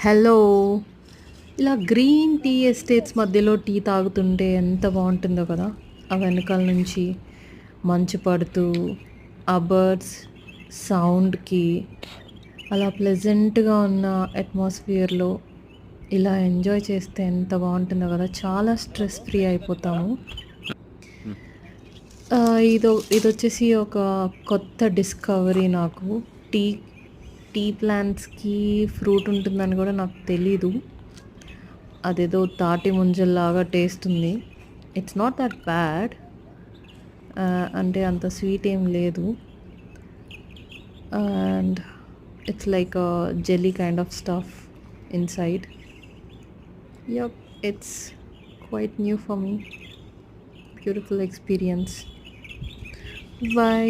Hello! ఇలా green tea estates మధ్యలో tea తాగుతుంటే ఎంత బావుంటుందో కదా! ఆ వెనకాల నుంచి మంచు పడుతూ, ఆ బర్డ్స్ సౌండ్‌కి అలా ప్లెజెంట్‌గా ఉన్న అట్మాస్ఫియర్‌లో ఇలా ఎంజాయ్ చేస్తే ఎంత బావుంటుందో కదా! చాలా స్ట్రెస్ ఫ్రీ అయిపోతాము. హ్మ్. ఇదొచ్చేసి ఒక కొత్త డిస్కవరీ నాకు. టీ టీ ప్లాంట్స్‌కి ఫ్రూట్ ఉంటుందని గూడా నాకు తెలీదు. అదేదో తాటి ముంజల్లాగా టేస్ట్ ఉంది. It's not that bad. అంటే అంత స్వీట్ ఏం లేదు. And it's like jelly kind of stuff inside. Yup, it's quite new for me. Beautiful experience. By.